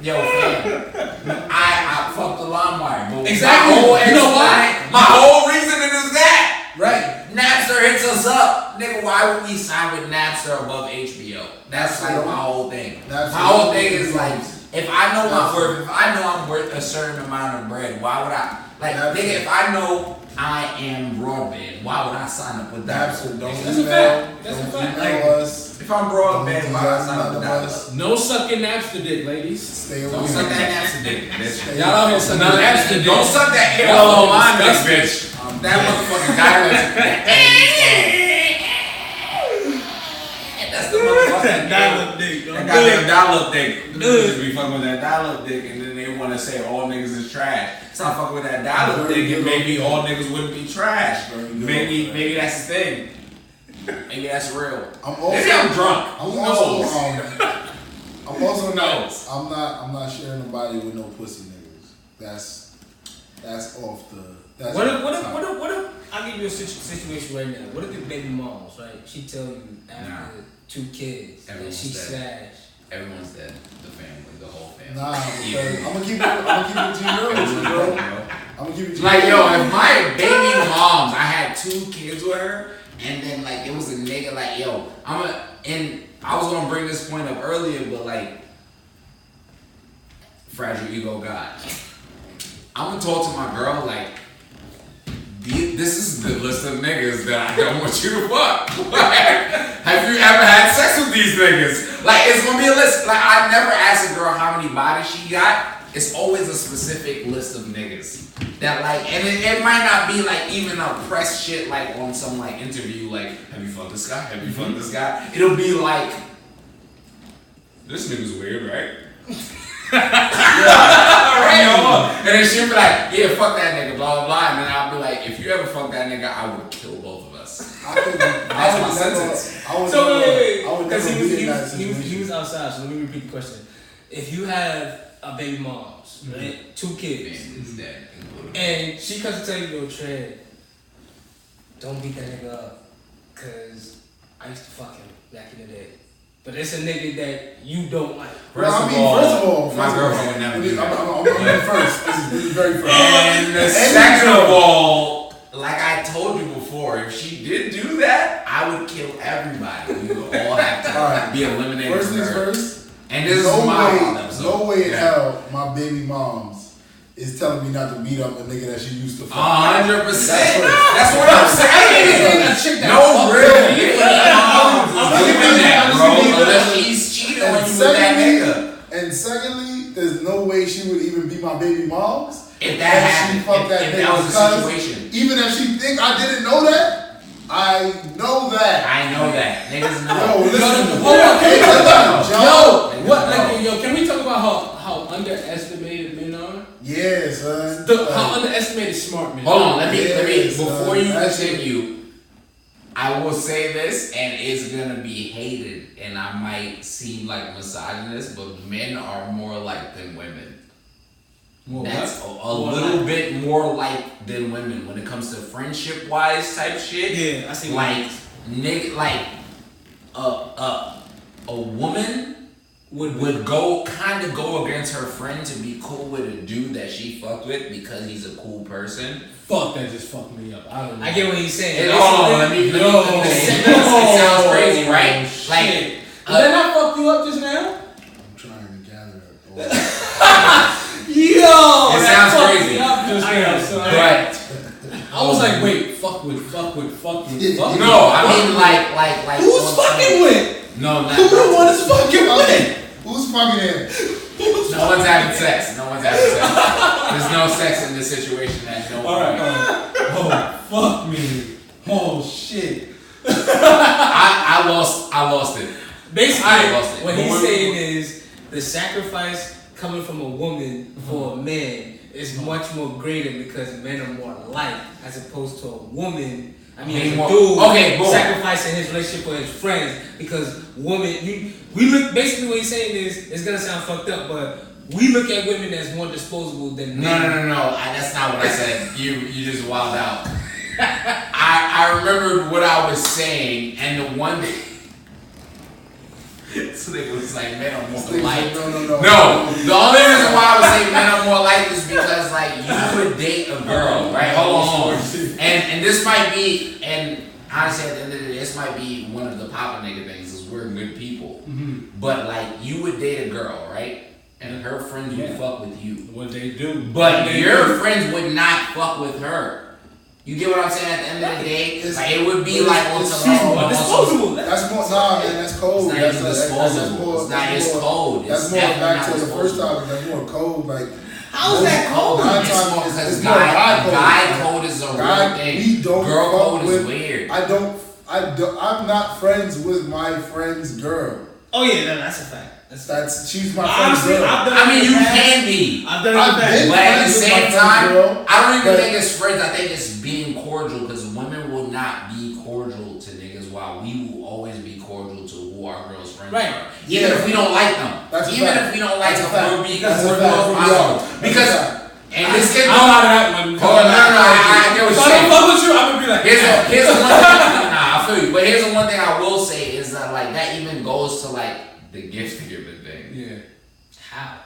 yo, fam, I fucked the LimeWire, but exactly. You know why? My whole reasoning is that, right? Napster hits us up, nigga. Why would we sign with Napster above HBO? That's like my whole thing. My whole thing is like, if I know my worth, if I know I'm worth a certain amount of bread, why would I? Like, nigga, if I know I am broadband, why would I sign up with Napster? That's a fact. That's a fact. Like, if I'm broadband, why would I sign up with Napster? No sucking Napster dick, ladies. Stay away. Don't suck that Napster dick. Y'all out here sucking Napster dick. Don't suck that hair on my bitch. That motherfucking dialect. That's the motherfucking dial-up dick. That goddamn dial-up dick. Niggas be fucking with that dial-up dick, and then they want to say all niggas is trash. Stop fucking with that dial-up dick, and maybe all niggas wouldn't be trash. Maybe that's the thing. Maybe that's real. Maybe I'm drunk. I'm not sharing nobody with no pussy niggas. That's off the. What if I'll give you a situation right now? What if the baby moms, right? She tell you after 2 kids that she slashed. Everyone's dead. The family, the whole family. Nah, I'm gonna keep it to you, bro. I'm gonna keep it to you. Like, yo, if my baby moms, I had 2 kids with her, and then like it was a nigga like, yo, and I was gonna bring this point up earlier, but like, fragile ego God. I'm gonna talk to my girl like, this is the list of niggas that I don't want you to fuck. Have you ever had sex with these niggas? Like, it's gonna be a list. Like, I never asked a girl how many bodies she got. It's always a specific list of niggas that like, and it might not be like even a press shit like on some like interview like, have you fucked this guy? Have you fucked this guy? It'll be like, this nigga's weird, right? Right? And then she'll be like, yeah, fuck that nigga, blah, blah, blah. And then I'll be like, if you ever fuck that nigga, I would kill both of us. That's my sentence. So wait. Because he was outside, so let me repeat the question. If you have a baby moms, right? 2 kids. And she comes to tell you, yo, Trey, don't beat that nigga up. Because I used to fuck him back in the day. But it's a nigga that you don't like. First of all, my girlfriend would never do that. I'm first. This is very first. And the second of all, like I told you before, if she did do that, I would kill everybody. We would all have to be eliminated. First from things her. first. And this is my episode. No way in hell my baby moms is telling me not to beat up a nigga that she used to fuck. 100%. That's what I'm saying. No real that, bro. Unless she's cheating on you with that nigga. And secondly, there's no way she would even be my baby mom's. If that happened, if that was the situation. Even if she think I didn't know that, I know that. I know that. Niggas know. Yo, listen. Hold on. Yo, What? Can we talk about how underestimated men are? Yeah, son. How underestimated smart men. Hold on. Let me before you continue. I will say this, and it's gonna be hated, and I might seem like misogynist, but men are more like than women. That's a little bit more like than women when it comes to friendship wise type shit. Yeah, I see. Like nigga, like a woman would go against her friend to be cool with a dude that she fucked with because he's a cool person. Fuck, that just fucked me up. I don't know. I get what he's saying. Hold on, let me it sounds crazy, right? Like, did that not fuck you up just now? I'm trying to gather it. Yo, it sounds crazy. But I was like, wait, fuck with. No, I mean like. Who's fucking with? No, not. Who the one is fucking with? Who's fucking in? No one's having sex. There's no sex in this situation. Alright. Oh, fuck me. Oh, shit. I lost it. Basically, what he's saying is the sacrifice coming from a woman for a man is much more greater because men are more alike as opposed to a woman. I mean, a dude sacrificing his relationship for his friends because women. We look. Basically, what he's saying is it's gonna sound fucked up, but we look at women as more disposable than men. No. That's not what I said. You just wild out. I remembered what I was saying, and the one thing. So it was like men are more alike. No. The only reason why I was saying men are more alike is because like you would date a girl, right? Hold on. And this might be, and honestly at the end of the day, this might be one of the Papa nigga things is we're good people. Mm-hmm. But like you would date a girl, right? And her friends would fuck with you. What they do. But your friends would not fuck with her. You get what I'm saying? At the end of the day, like, it would be like on some disposable. That's more. Nah, man, that's cold. It's not disposable. It's cold. That's more back to the first topic. That's more cold. Like, how's that cold? Because guy code is a real thing. Girl code is weird. I'm not friends with my friend's girl. Oh yeah, that's a fact. She's my friend's girl. I mean, you can be. I've done it. But at the same time, I don't even think it's friends. I think it's being cordial because women will not be cordial to niggas while we will always be cordial to who our girls' friends are. Even if we don't like them. If we don't like them, we'll be cordial. Because, and this can go. I'm out of that one. I get what you're saying. If I don't fuck with you, I'm gonna be like, here's the one thing. Nah, I feel you. But here's the one thing I will say is that like that even goes to like the gift giving thing. Yeah. How?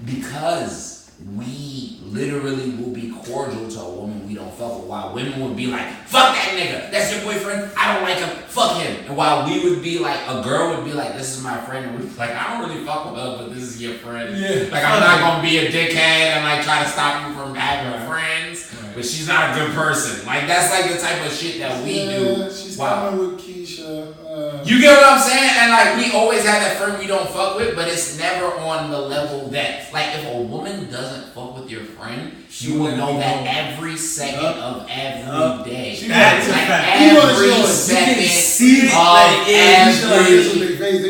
Because we literally will be cordial to a woman we don't fuck with. While women would be like, fuck that nigga. That's your boyfriend. I don't like him. Fuck him. And while we would be like, a girl would be like, this is my friend. And we'd be like, I don't really fuck with her, but this is your friend. Yeah. Like, I'm not going to be a dickhead and like try to stop you from having friends. Right. But she's not a good person. Like, that's like the type of shit that we do. She's coming with Keisha. You get what I'm saying? And like we always have that friend we don't fuck with, but it's never on the level that like if a woman doesn't fuck with your friend, you will know that every second of every day. That's like every second of every day.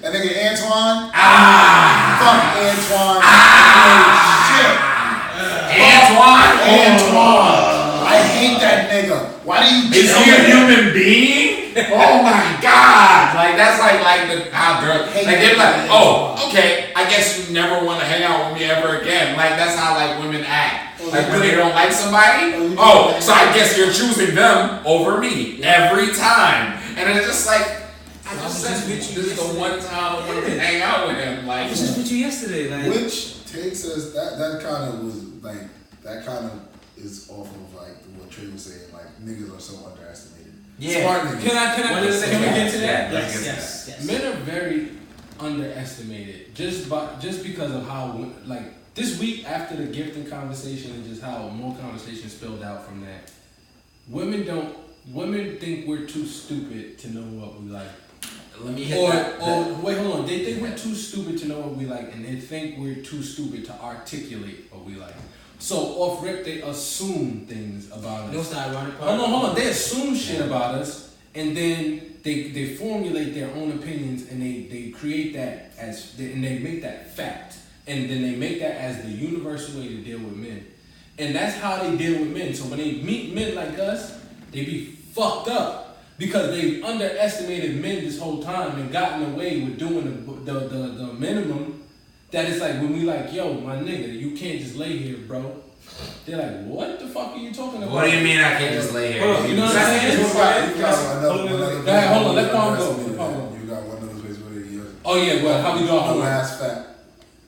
That nigga Antoine. Fuck Antoine. I hate that nigga. Why do you? Is he a human being? Oh my god! Like that's like how girls like they're like, oh, okay, I guess you never want to hang out with me ever again. Like that's how like women act. Like when they don't like somebody, so I guess you're choosing them over me every time. And it's just like I just said this is the one time I want to hang out with him. Like I was just with you yesterday. Like, which takes us that kind of was like that kind of is off of like what Trey was saying. Like niggas are so underestimated. Yeah. Smart niggas. Can we get to that? Yes. Men are very underestimated just because of how like this week after the gifting conversation and just how more conversation spilled out from that. Women think we're too stupid to know what we like. Let me hit that. Wait, hold on. They think we're too stupid to know what we like, and they think we're too stupid to articulate what we like. So off rip, they assume things about us. You know what's the ironic part? Hold on. They assume shit about us, and then they formulate their own opinions, and they create that and they make that fact, and then they make that as the universal way to deal with men, and that's how they deal with men. So when they meet men like us, they be fucked up. Because they've underestimated men this whole time and gotten away with doing the minimum. That it's like when we like, yo, my nigga, you can't just lay here, bro. They're like, what the fuck are you talking about? What do you mean I can't just lay here? You know what I'm saying? Hold on, let Palm go. You got one of those ways where you. Oh yeah, well, how we do our The homework? last fact.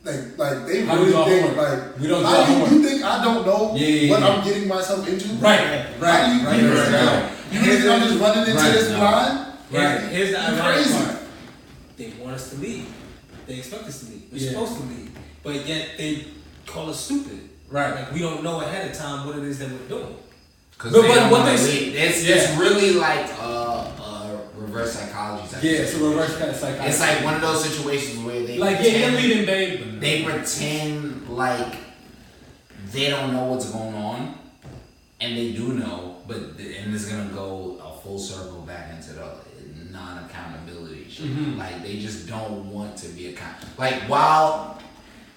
Like they How we really do our think homework? like We don't do how our do homework. you think I don't know what I'm getting myself into? Right. How do you think I'm just running into this blind? Here's the ironic Crazy. part. They want us to lead. They expect us to lead. We're Yeah. supposed to lead. But yet they call us stupid. Right. Like we don't know ahead of time what it is that we're doing. Because But what they it's really like reverse psychology. Yeah, it's a reverse kind of psychology. It's like one of those situations where they like, yeah, you're leading, babe. They pretend like they don't know what's going on, and they do know, and it's gonna go a full circle back into the non-accountability shit. Mm-hmm. Like they just don't want to be like while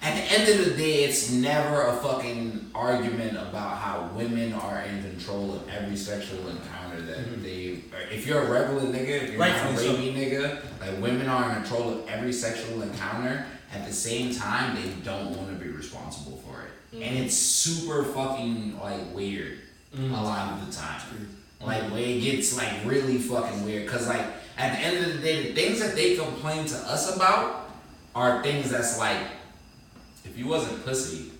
at the end of the day, it's never a fucking argument about how women are in control of every sexual encounter that they. If you're a regular nigga, if you're not a rapey nigga, like women are in control of every sexual encounter. At the same time, they don't want to be responsible for it, and it's super fucking like weird a lot of the time. Like where it gets like really fucking weird, cause like at the end of the day, the things that they complain to us about are things that's like. If you wasn't pussy,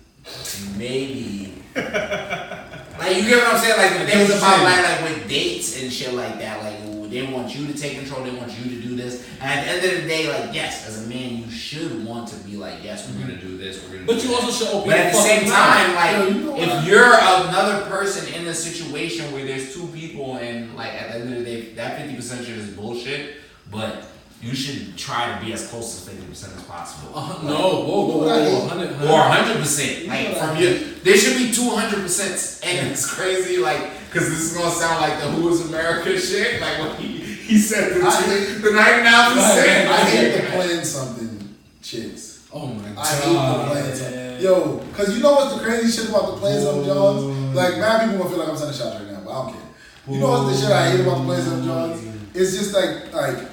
maybe like you get what I'm saying? Like the things about like with dates and shit like that, like they want you to take control, they want you to do this. And at the end of the day, like yes, as a man you should want to be like, yes, we're gonna do this, we're gonna But do you that. also should open. But at the same time, like if you're another person in a situation where there's two people and like at the end of the day, that 50% shit is bullshit, but you should try to be as close to 50% as possible. Whoa, 100%. Or 100%. Like from you, there should be 200%. And it's crazy, like, because this is gonna sound like the Who Is America shit. Like when he said the 99%. I hate the plan something chicks. Oh my god. I hate the plan something. Yo, because you know what's the crazy shit about the plan something Johns? Like, mad people gonna feel like I'm sending shots right now, but I don't care. You know what's the shit I hate about the plan something Johns? It's just like.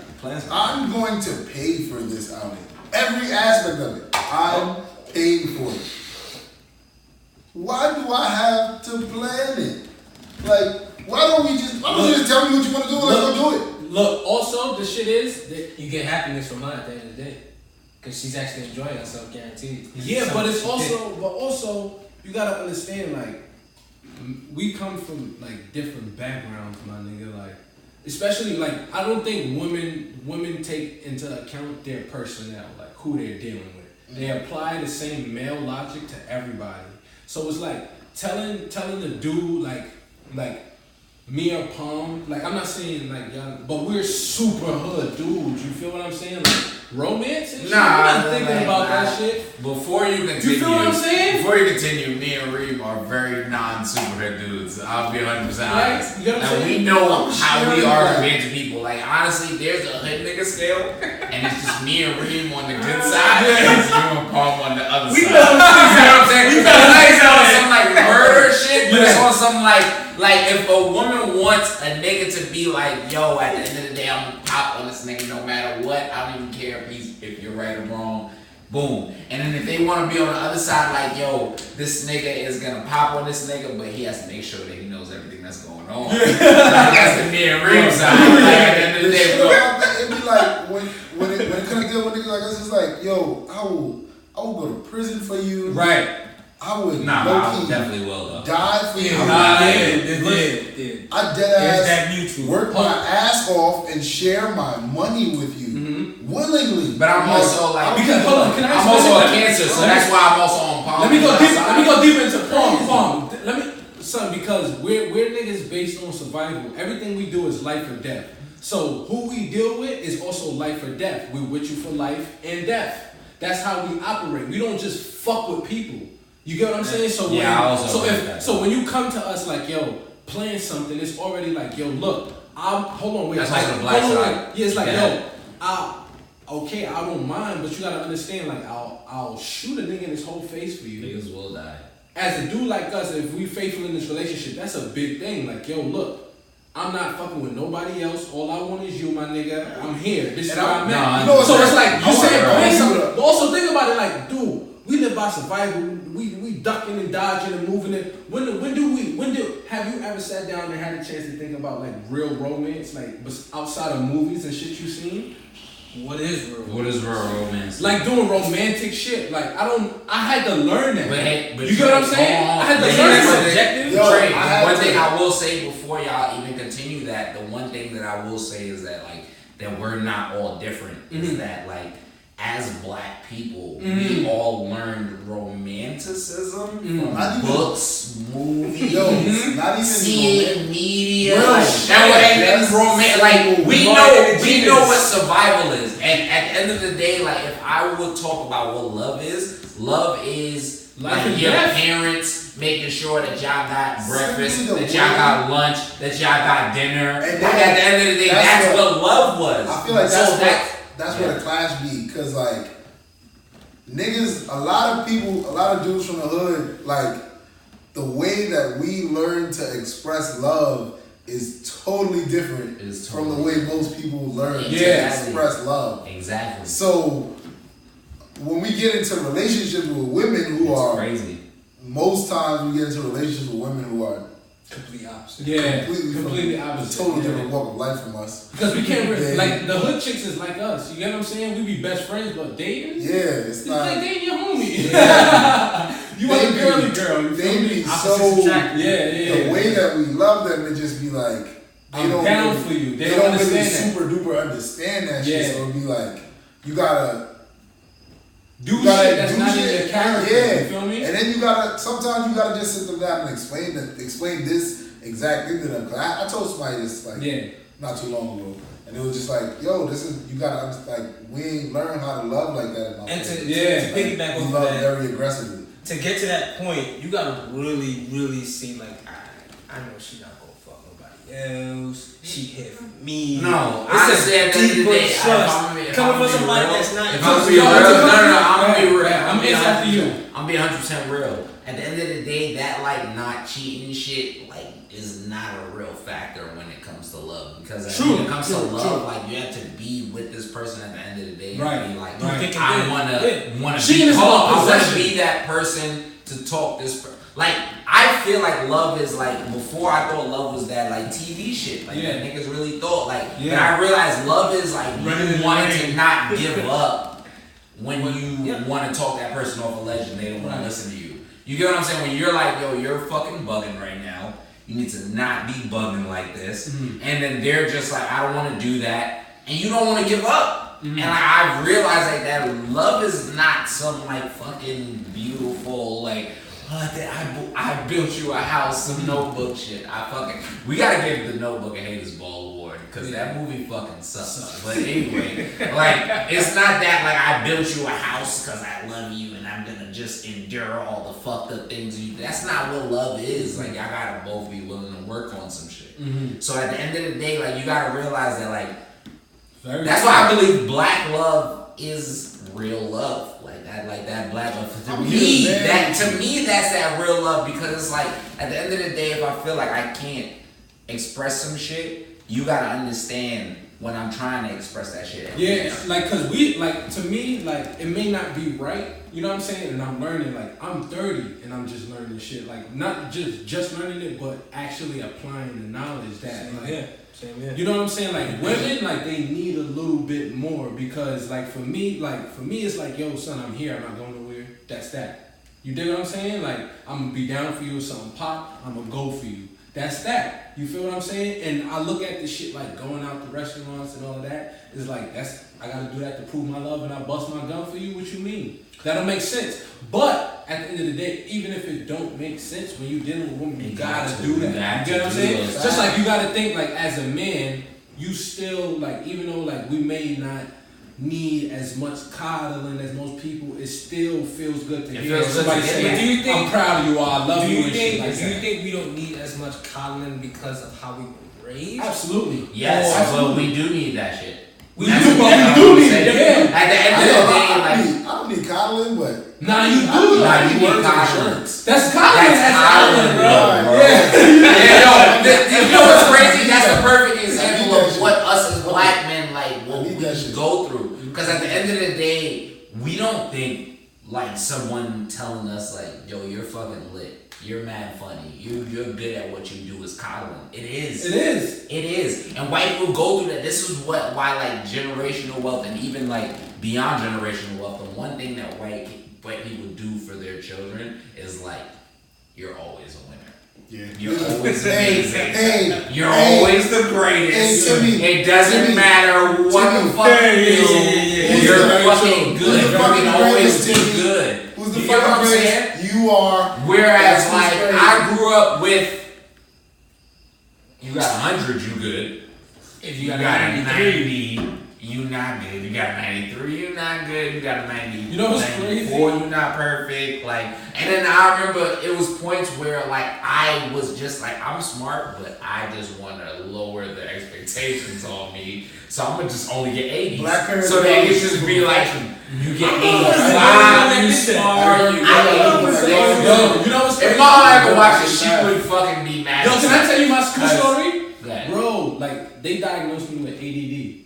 I'm going to pay for this outing. Every aspect of it. I'm paying for it. Why do I have to plan it? Like, why don't you just tell me what you want to do and let's go do it? Look, also, the shit is that You get happiness from her at the end of the day. Because she's actually enjoying herself, guaranteed. yeah, but it's also, you gotta understand, like, we come from, like, different backgrounds, my nigga, like, especially, like, I don't think women take into account their personnel, like, who they're dealing with. They apply the same male logic to everybody. So it's like, telling the dude, like, me or Palm, like, I'm not saying, like, y'all, but we're super hood dudes, you feel what I'm saying? Like, romance and shit, we're not thinking about that shit. Before you continue, You feel what I'm saying? Before you continue, me and Reem are very non-superhead dudes. I'll be 100% honest. Right? You know what I'm And saying? we know how we are compared to people. Like, honestly, there's a hood nigga scale, and it's just me and Reem on the good side, and it's you and Palm on the other side. You know what I'm saying? It's on some, like, murder shit, but it's on some, like, if a woman wants a nigga to be like, yo, at the end of the day, I'm gonna pop on this nigga no matter what. I don't even care if you're right or wrong. Boom. And then if they want to be on the other side, like, yo, this nigga is gonna pop on this nigga, but he has to make sure that he knows everything that's going on. Like, that's the me and Reem side. Like, at the end of the day, It'd be like when it couldn't deal with niggas like us, it's like, yo, I will go to prison for you. Right. I would I definitely will though. Die for you. Yeah. I dead that ass mutual. work my ass off and share my money with you willingly. But I'm also like because hold on, can I I'm also a Cancer, so that's why I'm also on palm. Let me go deep into palm. Because we're niggas based on survival. Everything we do is life or death. So who we deal with is also life or death. We're with you for life and death. That's how we operate. We don't just fuck with people. You get what I'm saying? So when you come to us like, yo, playing something, it's already like, yo, look, hold on, wait. That's like the black side. Yeah, it's like, yo, I don't mind, but you gotta understand, like, I'll shoot a nigga in his whole face for you. Niggas will die. As a dude like us, if we faithful in this relationship, that's a big thing. Like, yo, look, I'm not fucking with nobody else. All I want is you, my nigga. I'm here. This is where I'm at. So it's like, you saying something. But also think about it like, dude, we live by survival. We ducking and dodging and moving it. Have you ever sat down and had a chance to think about like real romance, like outside of movies and shit you seen? What is real romance? Like doing romantic shit. Like I had to learn that. But you get what I'm saying? I had to learn that. One thing I will say before y'all even continue that, the one thing that I will say is that like that we're not all different. Is that like as black people, we all learned romanticism from books, movies, not even seeing media. That's romance. Like we know what survival is, and at the end of the day, like if I would talk about what love is like your parents making sure that y'all got breakfast, that y'all got lunch, that y'all got dinner. And like at the end of the day, that's what love was. I feel like that's where the clash be, cause like niggas, a lot of dudes from the hood, like the way that we learn to express love is totally different from the way most people learn to express love. Exactly. So when we get into relationships with women who are crazy, most times we get into relationships with women who are completely opposite. Yeah, completely opposite. Totally different walk of life from us. Because we can't like the hood chicks is like us. You get what I'm saying? We be best friends, but dating. Yeah, it's not like dating your homie. Yeah. You want a girly girl. They be so the way that we love them, it just be like I'm down for you. They don't really super duper understand that shit. So it'd be like you gotta do shit that's not in your character. Yeah. You feel me? And then sometimes you gotta just sit them down and explain this exact thing to them. Cause I told somebody this not too long ago, and it was just like, yo, you gotta understand, like we ain't learn how to love like that. And to piggyback on that, love very aggressively. To get to that point, you gotta really, really see like, I know she not gonna fuck nobody else. She hit for me. No, it's a deeper trust coming from somebody that's not. I'm gonna be real. I'm gonna be real. I'm being 100% real. At the end of the day, that like not cheating shit like is not a real factor when it comes to love. Because when it comes to love, like you have to be with this person at the end of the day. And be like, I wanna be that person to talk this. Like I feel like love is like before I thought love was that like TV shit like that niggas really thought like. But I realized love is like you wanting to not give up when you want to talk that person off a ledge and they don't want to listen to you. You get what I'm saying? When you're like, yo, you're fucking bugging right now. You need to not be bugging like this. And then they're just like, I don't want to do that. And you don't want to give up. And like, I've realized like that love is not some like fucking beautiful like, I built you a house, some Notebook shit. We gotta give the Notebook a Haters Ball Award because that movie fucking sucks. But anyway, like it's not that like I built you a house because I love you and I'm gonna just endure all the fucked up things you. That's not what love is. Like y'all gotta both be willing to work on some shit. So at the end of the day, like you gotta realize that like that's why I believe black love is real love. Like that black love. To me, that's that real love because it's like at the end of the day, if I feel like I can't express some shit, you gotta understand when I'm trying to express that shit. Yeah, like cause to me, like it may not be right, you know what I'm saying? And I'm learning, like I'm 30 and I'm just learning shit. Like not just learning it, but actually applying the knowledge that you know what I'm saying? Like women, like they need a little bit more because like for me it's like, yo son, I'm here, I'm not going nowhere. That's that. You dig what I'm saying? Like, I'm gonna be down for you if something pop, I'm gonna go for you. That's that. You feel what I'm saying? And I look at this shit like going out to restaurants and all of that. It's like, I gotta do that to prove my love and I bust my gun for you? What you mean? That'll make sense. But at the end of the day, even if it don't make sense, when you dealing with women, you gotta do that. You get what I'm saying? Just like you gotta think like as a man, you still like, even though like we may not need as much coddling as most people, it still feels good to hear somebody say, do you think, I'm proud of you, or I love you. Do you think we don't need as much coddling because of how we were raised? Absolutely. Yes, but we do need that shit. We do need it. Yeah. At the end of the day, like, I don't need coddling, but nah, you do. Nah, you need coddling. That's coddling. That's coddling, bro. Yeah. You know what's crazy? That's the perfect example of what us as black men what we go through. Because at the end of the day, we don't think like someone telling us like, yo, you're fucking lit. You're mad funny. You're good at what you do is coddling. It is. It is. And white people go through that. This is why like generational wealth and even like beyond generational wealth, the one thing that white people do for their children is like, you're always a winner. Yeah. You're always amazing. You're always the greatest. It doesn't matter what the fuck you do. You're fucking good. You can always be good. Who's the fucking greatest? You are. Whereas like I grew up with, you got 100, you good. If you got a 90, you not good. You got a 93, you not good. You got a 90, you know what's crazy? You not perfect. Like, and then I remember it was points where like I was just like, I'm smart, but I just want to lower the expectations on me. So I'm gonna just only get 80. So they can just be like, you get 85, you smart, you get 80. You know what's crazy? If my ever watched it, she would fucking be mad. Yo, can I tell you my school story? Yeah. Bro, like they diagnosed me with ADD.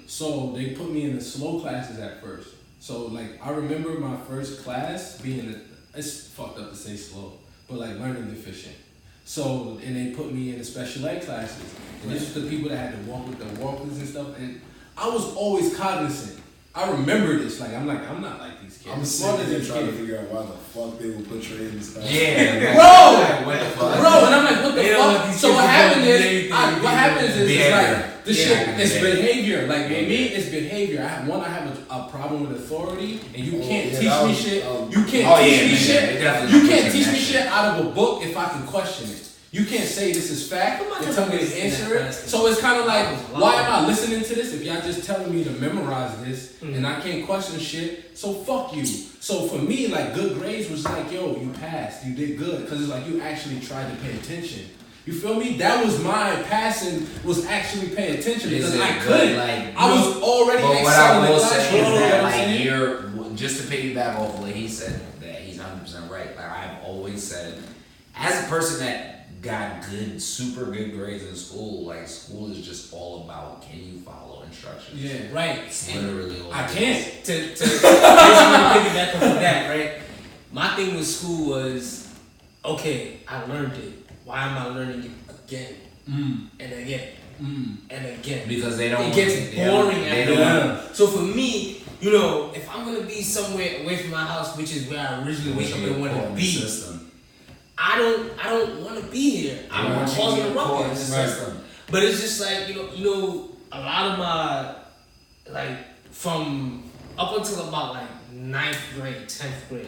So they put me in the slow classes at first. So like I remember my first class being it's fucked up to say slow, but like learning deficient. So and they put me in the special ed classes. And this was the people that had to walk with the walkers and stuff. And I was always cognizant. I remember this. Like I'm not like these kids. I'm smarter than trying to figure out why the fuck they would put you in this class. Yeah, bro. What the fuck? Bro, and I'm like, what the fuck? So what happens is it's like the shit is behavior. Like with me, it's behavior. I have a problem with authority, and you can't teach me shit. You can't teach me shit. You can't teach me shit out of a book if I can question it. You can't say this is fact and tell me to answer it. So it's kind of like, why am I listening to this if y'all just telling me to memorize this and I can't question shit? So fuck you. So for me, like good grades was like, yo, you passed, you did good, because it's like you actually tried to pay attention. You feel me? That was my passing, was actually paying attention because I couldn't. Like, I was already excelling. But what I will say is that like you're just to piggyback off what he said, that he's 100% right. Like I've always said, as a person that got super good grades in school, like school is just all about can you follow instructions. Yeah, right. It's literally all I can't. To piggyback off of that, right? My thing with school was, okay, I learned it. Why am I learning it again and again and again? Because they don't. It gets boring after a while. So for me, you know, if I'm gonna be somewhere away from my house, which is where I originally wake up and want to be, I don't want to be here. I'm causing a ruckus. But it's just like you know, a lot of my from up until about like 9th grade, 10th grade,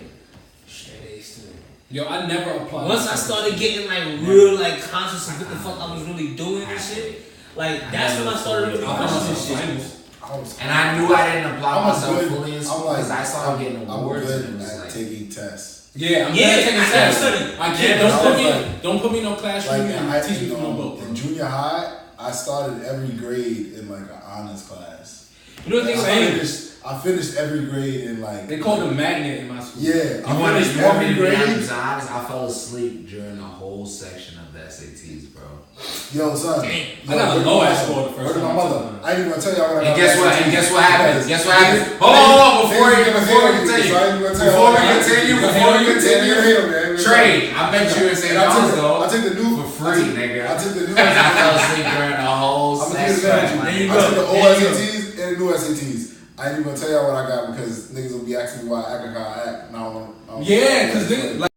straight A student. Yo, I never applied. Once I started getting like real like conscious of what the fuck I was really doing and shit, like that's when I started really questioning shit. And I knew I didn't apply myself fully in school because I started getting awards. I'm good at taking tests. Yeah, I'm taking tests. I can't. Don't put me in no classroom and teach me from no book. In junior high, I started every grade in like an honors class. You know what they say? I finished every grade in like. They called it magnet in my school. You Yeah, want me to be honest? I fell asleep during the whole section of the SATs, bro. Yo, son. I got a low ass score the first time. My mother. I ain't even gonna tell y'all what I got. And guess what happened? Hold on, before we continue, Trey, I bet you in St. John's though. I took the new for free, nigga. I took the new. I fell asleep during the whole section. I took the old SATs and the new SATs. I ain't even gonna tell y'all what I got because niggas will be asking me why I act like how I act. And I don't Yeah, because